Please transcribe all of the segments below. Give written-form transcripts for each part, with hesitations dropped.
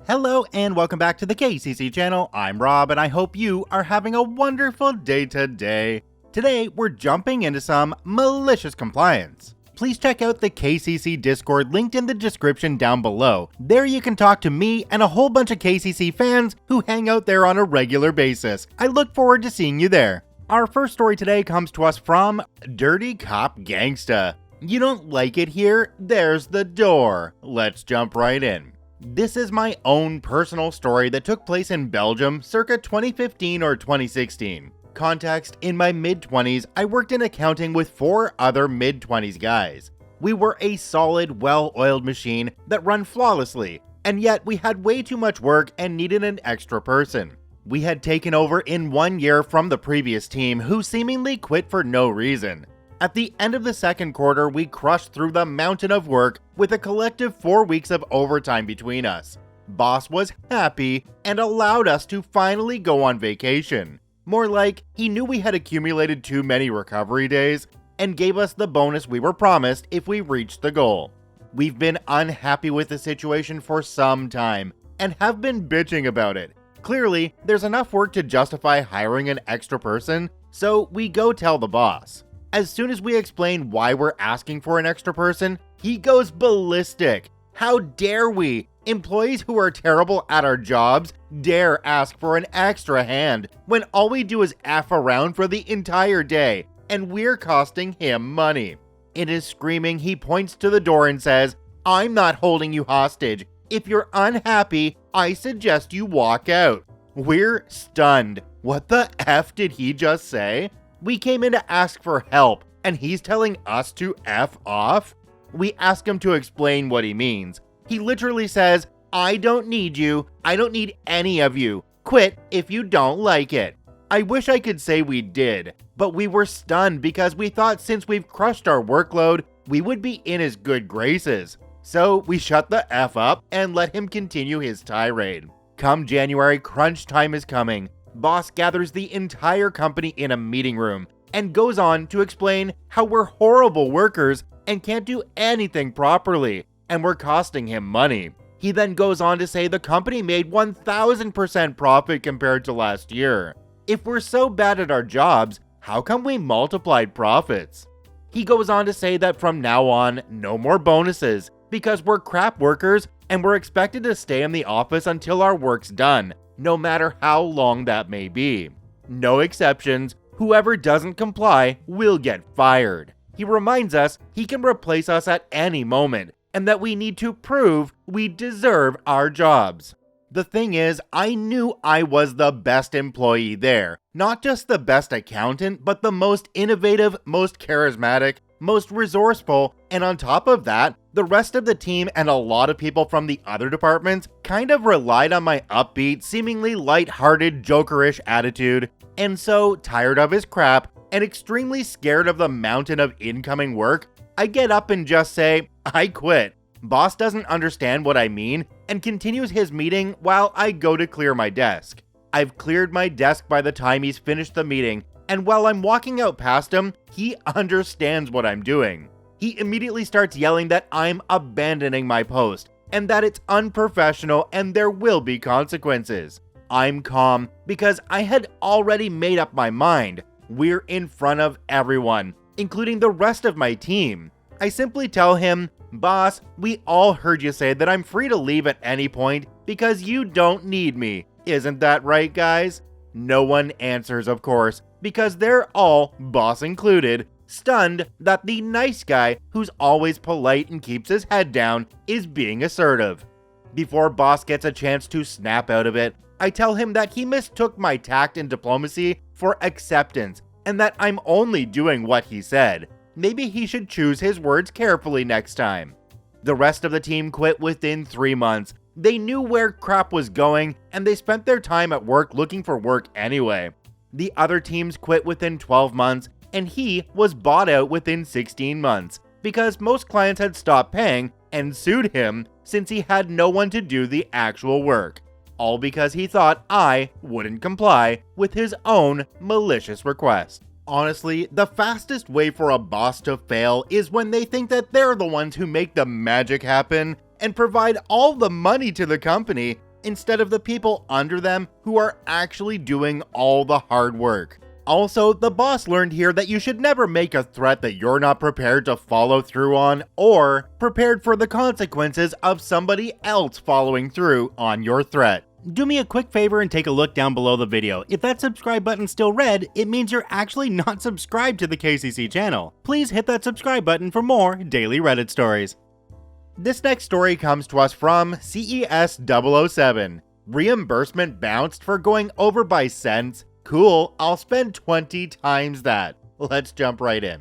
Hello and welcome back to the KCC channel. I'm Rob and I hope you are having a wonderful day today. Today we're jumping into some malicious compliance. Please check out the KCC Discord linked in the description down below. There you can talk to me and a whole bunch of KCC fans who hang out there on a regular basis. I look forward to seeing you there. Our first story today comes to us from Dirty Cop Gangsta. You don't like it here? There's the door. Let's jump right in. This is my own personal story that took place in Belgium circa 2015 or 2016. Context, in my mid-20s, I worked in accounting with 4 other mid-20s guys. We were a solid, well-oiled machine that ran flawlessly, and yet we had way too much work and needed an extra person. We had taken over in 1 year from the previous team who seemingly quit for no reason. At the end of the second quarter, we crushed through the mountain of work with a collective 4 weeks of overtime between us. Boss was happy and allowed us to finally go on vacation. More like, he knew we had accumulated too many recovery days and gave us the bonus we were promised if we reached the goal. We've been unhappy with the situation for some time and have been bitching about it. Clearly, there's enough work to justify hiring an extra person, so we go tell the boss. As soon as we explain why we're asking for an extra person, he goes ballistic. How dare we, employees who are terrible at our jobs, dare ask for an extra hand when all we do is F around for the entire day and we're costing him money. In his screaming, he points to the door and says, "I'm not holding you hostage. If you're unhappy, I suggest you walk out." We're stunned. What the F did he just say? We came in to ask for help, and he's telling us to F off? We ask him to explain what he means. He literally says, "I don't need you. I don't need any of you. Quit if you don't like it." I wish I could say we did, but we were stunned because we thought since we've crushed our workload, we would be in his good graces. So we shut the F up and let him continue his tirade. Come January, crunch time is coming. Boss gathers the entire company in a meeting room and goes on to explain how we're horrible workers and can't do anything properly, and we're costing him money. He then goes on to say the company made 1000% profit compared to last year. If we're so bad at our jobs, how come we multiplied profits? He goes on to say that from now on, no more bonuses, because we're crap workers and we're expected to stay in the office until our work's done, no matter how long that may be. No exceptions, whoever doesn't comply will get fired. He reminds us he can replace us at any moment, and that we need to prove we deserve our jobs. The thing is, I knew I was the best employee there. Not just the best accountant, but the most innovative, most charismatic, most resourceful, and on top of that, the rest of the team and a lot of people from the other departments kind of relied on my upbeat, seemingly light-hearted, jokerish attitude, and so, tired of his crap and extremely scared of the mountain of incoming work, I get up and just say, "I quit." Boss doesn't understand what I mean and continues his meeting while I go to clear my desk. I've cleared my desk by the time he's finished the meeting, and while I'm walking out past him, he understands what I'm doing. He immediately starts yelling that I'm abandoning my post, and that it's unprofessional and there will be consequences. I'm calm because I had already made up my mind. We're in front of everyone, including the rest of my team. I simply tell him, "Boss, we all heard you say that I'm free to leave at any point because you don't need me. Isn't that right, guys?" No one answers, of course, because they're all, boss included, stunned that the nice guy who's always polite and keeps his head down is being assertive. Before boss gets a chance to snap out of it, I tell him that he mistook my tact and diplomacy for acceptance and that I'm only doing what he said. Maybe he should choose his words carefully next time. The rest of the team quit within 3 months. They knew where crap was going and they spent their time at work looking for work anyway. The other teams quit within 12 months and he was bought out within 16 months because most clients had stopped paying and sued him since he had no one to do the actual work. All because he thought I wouldn't comply with his own malicious request. Honestly, the fastest way for a boss to fail is when they think that they're the ones who make the magic happen and provide all the money to the company, instead of the people under them who are actually doing all the hard work. Also, the boss learned here that you should never make a threat that you're not prepared to follow through on, or prepared for the consequences of somebody else following through on your threat. Do me a quick favor and take a look down below the video. If that subscribe button's still red, it means you're actually not subscribed to the KCC channel. Please hit that subscribe button for more daily Reddit stories. This next story comes to us from CES007. Reimbursement bounced for going over by cents. Cool, I'll spend 20 times that. Let's jump right in.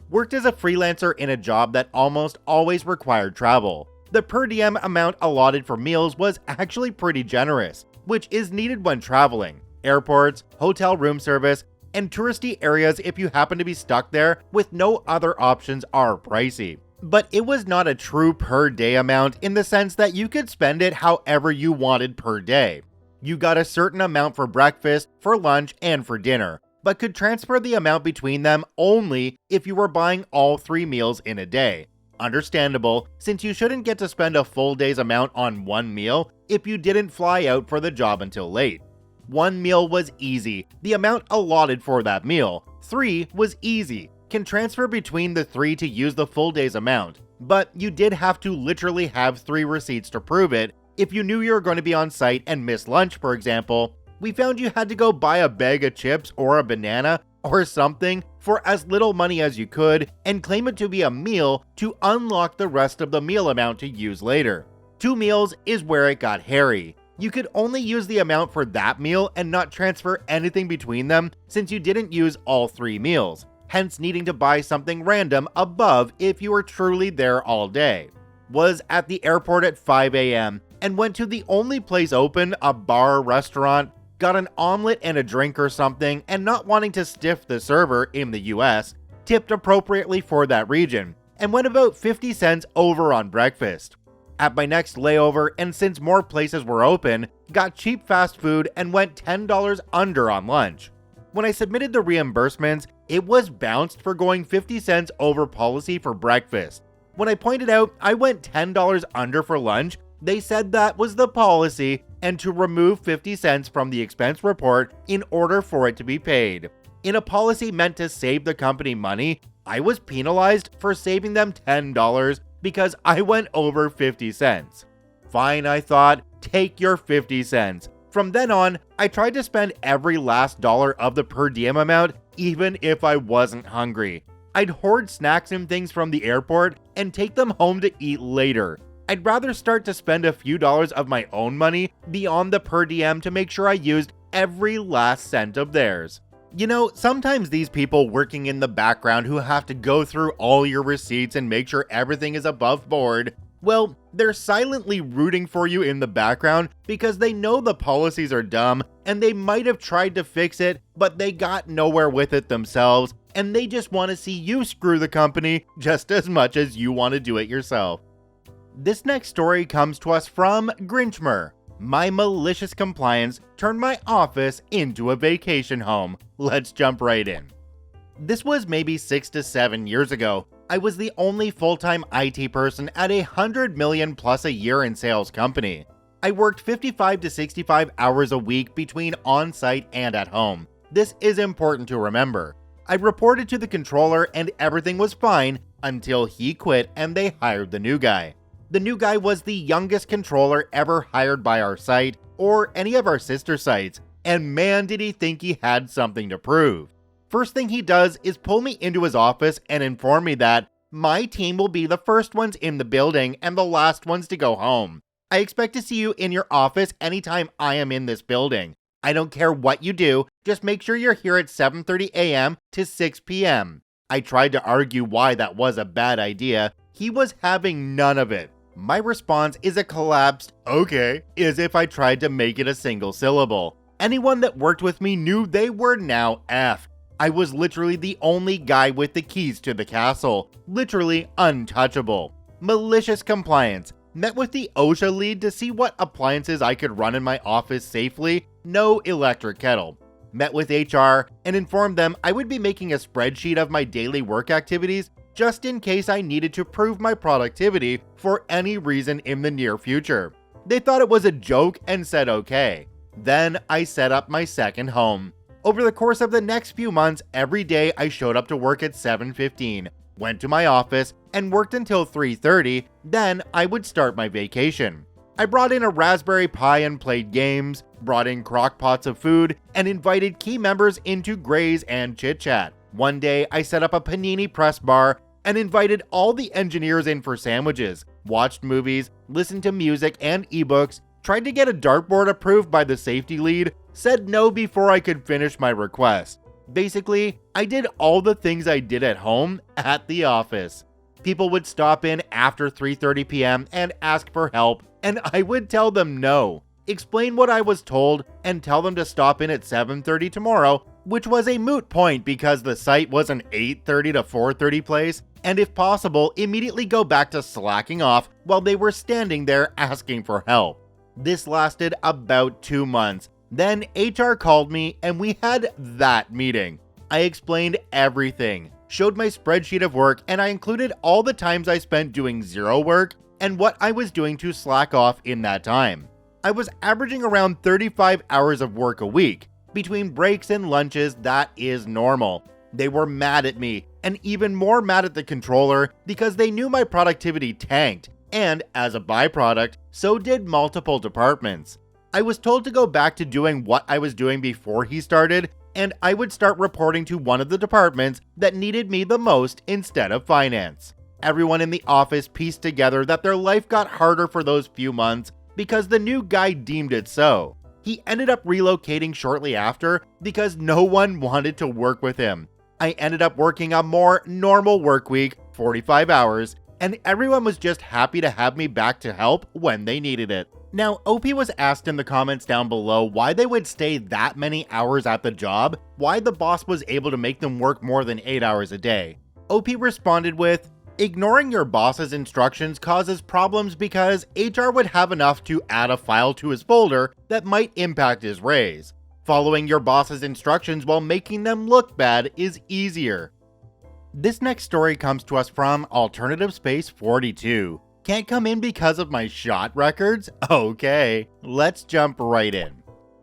Worked as a freelancer in a job that almost always required travel. The per diem amount allotted for meals was actually pretty generous, which is needed when traveling. Airports, hotel room service, and touristy areas if you happen to be stuck there with no other options are pricey. But it was not a true per day amount in the sense that you could spend it however you wanted per day. You got a certain amount for breakfast, for lunch, and for dinner, but could transfer the amount between them only if you were buying all 3 meals in a day. Understandable, since you shouldn't get to spend a full day's amount on one meal if you didn't fly out for the job until late. 1 meal was easy, the amount allotted for that meal. 3 was easy, can transfer between the 3 to use the full day's amount, but you did have to literally have 3 receipts to prove it. If you knew you were going to be on site and miss lunch, for example, we found you had to go buy a bag of chips or a banana or something for as little money as you could and claim it to be a meal to unlock the rest of the meal amount to use later. 2 meals is where it got hairy. You could only use the amount for that meal and not transfer anything between them since you didn't use all 3 meals, hence needing to buy something random above if you were truly there all day. Was at the airport at 5 a.m. and went to the only place open, a bar or restaurant, got an omelet and a drink or something, and not wanting to stiff the server in the US, tipped appropriately for that region, and went about 50 cents over on breakfast. At my next layover, and since more places were open, got cheap fast food and went $10 under on lunch. When I submitted the reimbursements, it was bounced for going 50 cents over policy for breakfast. When I pointed out I went $10 under for lunch, they said that was the policy and to remove 50 cents from the expense report in order for it to be paid. In a policy meant to save the company money, I was penalized for saving them $10 because I went over 50 cents. Fine, I thought, take your 50 cents. From then on, I tried to spend every last dollar of the per diem amount, even if I wasn't hungry. I'd hoard snacks and things from the airport and take them home to eat later. I'd rather start to spend a few dollars of my own money beyond the per diem to make sure I used every last cent of theirs. You know, sometimes these people working in the background who have to go through all your receipts and make sure everything is above board, well, they're silently rooting for you in the background because they know the policies are dumb and they might have tried to fix it, but they got nowhere with it themselves, and they just want to see you screw the company just as much as you want to do it yourself. This next story comes to us from Grinchmer. My malicious compliance turned my office into a vacation home. Let's jump right in. This was maybe 6 to 7 years ago. I was the only full-time IT person at a 100 million plus a year in sales company. I worked 55 to 65 hours a week between on-site and at home. This is important to remember. I reported to the controller and everything was fine until he quit and they hired the new guy. The new guy was the youngest controller ever hired by our site or any of our sister sites, and man did he think he had something to prove. First thing he does is pull me into his office and inform me that my team will be the first ones in the building and the last ones to go home. I expect to see you in your office anytime I am in this building. I don't care what you do, just make sure you're here at 7:30 a.m. to 6 p.m. I tried to argue why that was a bad idea. He was having none of it. My response is a collapsed, okay, as if I tried to make it a single syllable. Anyone that worked with me knew they were now effed. I was literally the only guy with the keys to the castle. Literally untouchable. Malicious compliance. Met with the OSHA lead to see what appliances I could run in my office safely. No electric kettle. Met with HR and informed them I would be making a spreadsheet of my daily work activities just in case I needed to prove my productivity for any reason in the near future. They thought it was a joke and said okay. Then I set up my second home. Over the course of the next few months, every day I showed up to work at 7:15, went to my office, and worked until 3:30, then I would start my vacation. I brought in a Raspberry Pi and played games, brought in crock pots of food, and invited key members in to graze and chit-chat. One day, I set up a panini press bar and invited all the engineers in for sandwiches, watched movies, listened to music and ebooks, tried to get a dartboard approved by the safety lead, said no before I could finish my request. Basically, I did all the things I did at home at the office. People would stop in after 3:30 p.m. and ask for help, and I would tell them no, explain what I was told, and tell them to stop in at 7:30 tomorrow, which was a moot point because the site was an 8:30 to 4:30 place, and if possible, immediately go back to slacking off while they were standing there asking for help. This lasted about 2 months. Then HR called me and we had that meeting. I explained everything, showed my spreadsheet of work, and I included all the times I spent doing zero work and what I was doing to slack off in that time. I was averaging around 35 hours of work a week. Between breaks and lunches, that is normal. They were mad at me, and even more mad at the controller because they knew my productivity tanked, and as a byproduct, so did multiple departments. I was told to go back to doing what I was doing before he started, and I would start reporting to one of the departments that needed me the most instead of finance. Everyone in the office pieced together that their life got harder for those few months because the new guy deemed it so. He ended up relocating shortly after because no one wanted to work with him. I ended up working a more normal work week, 45 hours, and everyone was just happy to have me back to help when they needed it. Now, OP was asked in the comments down below why they would stay that many hours at the job, why the boss was able to make them work more than 8 hours a day. OP responded with, "Ignoring your boss's instructions causes problems because HR would have enough to add a file to his folder that might impact his raise. Following your boss's instructions while making them look bad is easier." This next story comes to us from Alternative Space 42. Can't come in because of my shot records? Okay, let's jump right in.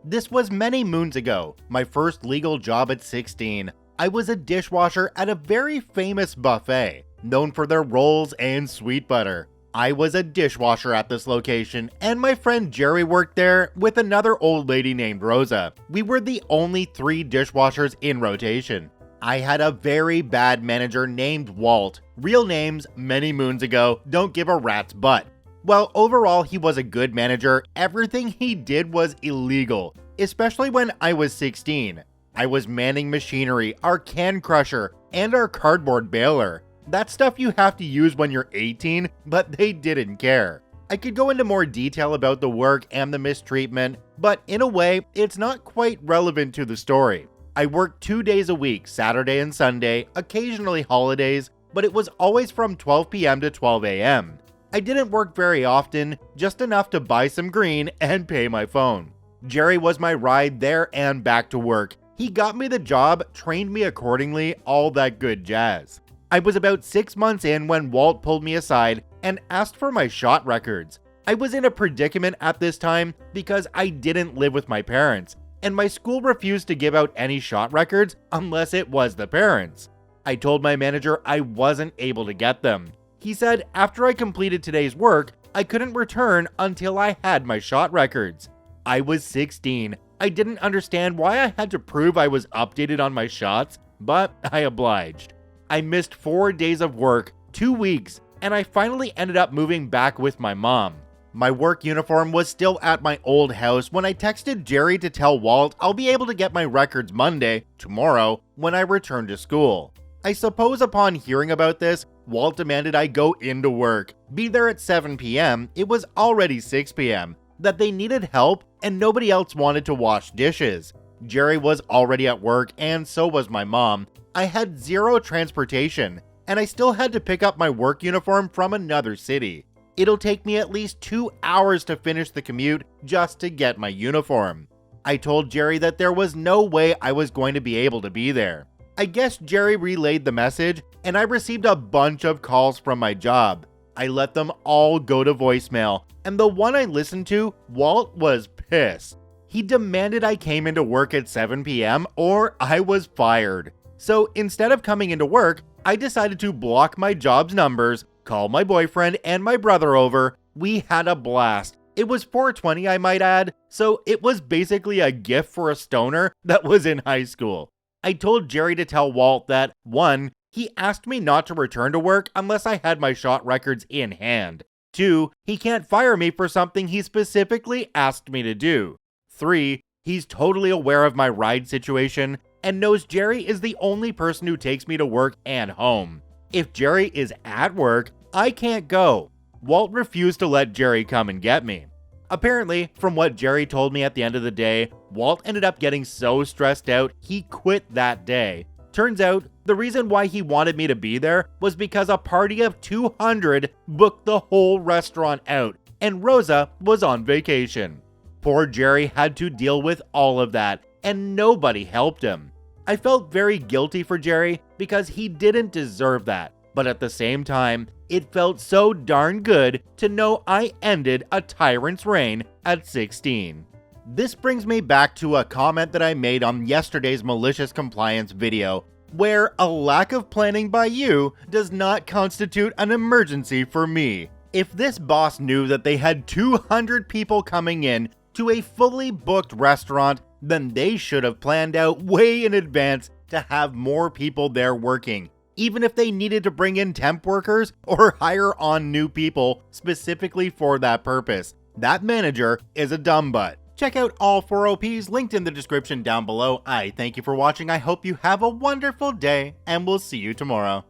This was many moons ago, my first legal job at 16. I was a dishwasher at a very famous buffet, known for their rolls and sweet butter. I was a dishwasher at this location, and my friend Jerry worked there with another old lady named Rosa. We were the only 3 dishwashers in rotation. I had a very bad manager named Walt. Real names, many moons ago, don't give a rat's butt. While overall he was a good manager, everything he did was illegal, especially when I was 16. I was manning machinery, our can crusher, and our cardboard baler. That's stuff you have to use when you're 18, but they didn't care. I could go into more detail about the work and the mistreatment, but in a way, it's not quite relevant to the story. I worked 2 days a week, Saturday and Sunday, occasionally holidays, but it was always from 12 p.m. to 12 a.m. I didn't work very often, just enough to buy some green and pay my phone. Jerry was my ride there and back to work. He got me the job, trained me accordingly, all that good jazz. I was about 6 months in when Walt pulled me aside and asked for my shot records. I was in a predicament at this time because I didn't live with my parents, and my school refused to give out any shot records unless it was the parents. I told my manager I wasn't able to get them. He said after I completed today's work, I couldn't return until I had my shot records. I was 16. I didn't understand why I had to prove I was updated on my shots, but I obliged. I missed 4 days of work, 2 weeks, and I finally ended up moving back with my mom. My work uniform was still at my old house when I texted Jerry to tell Walt I'll be able to get my records Monday, tomorrow, when I return to school. I suppose upon hearing about this, Walt demanded I go into work, be there at 7 p.m., it was already 6 p.m., that they needed help and nobody else wanted to wash dishes. Jerry was already at work and so was my mom. I had zero transportation, and I still had to pick up my work uniform from another city. It'll take me at least 2 hours to finish the commute just to get my uniform. I told Jerry that there was no way I was going to be able to be there. I guess Jerry relayed the message, and I received a bunch of calls from my job. I let them all go to voicemail, and the one I listened to, Walt was pissed. He demanded I came into work at 7 p.m. or I was fired. So instead of coming into work, I decided to block my job's numbers, call my boyfriend and my brother over. We had a blast. It was 420, I might add, so it was basically a gift for a stoner that was in high school. I told Jerry to tell Walt that, 1, he asked me not to return to work unless I had my shot records in hand. 2, he can't fire me for something he specifically asked me to do. 3, he's totally aware of my ride situation and knows Jerry is the only person who takes me to work and home. If Jerry is at work, I can't go. Walt refused to let Jerry come and get me. Apparently, from what Jerry told me at the end of the day, Walt ended up getting so stressed out he quit that day. Turns out, the reason why he wanted me to be there was because a party of 200 booked the whole restaurant out, and Rosa was on vacation. Poor Jerry had to deal with all of that, and nobody helped him. I felt very guilty for Jerry because he didn't deserve that, but at the same time, it felt so darn good to know I ended a tyrant's reign at 16. This brings me back to a comment that I made on yesterday's malicious compliance video, where a lack of planning by you does not constitute an emergency for me. If this boss knew that they had 200 people coming in to a fully booked restaurant, then they should have planned out way in advance to have more people there working, even if they needed to bring in temp workers or hire on new people specifically for that purpose. That manager is a dumb butt. Check out all 4 OPs linked in the description down below. I thank you for watching. I hope you have a wonderful day, and we'll see you tomorrow.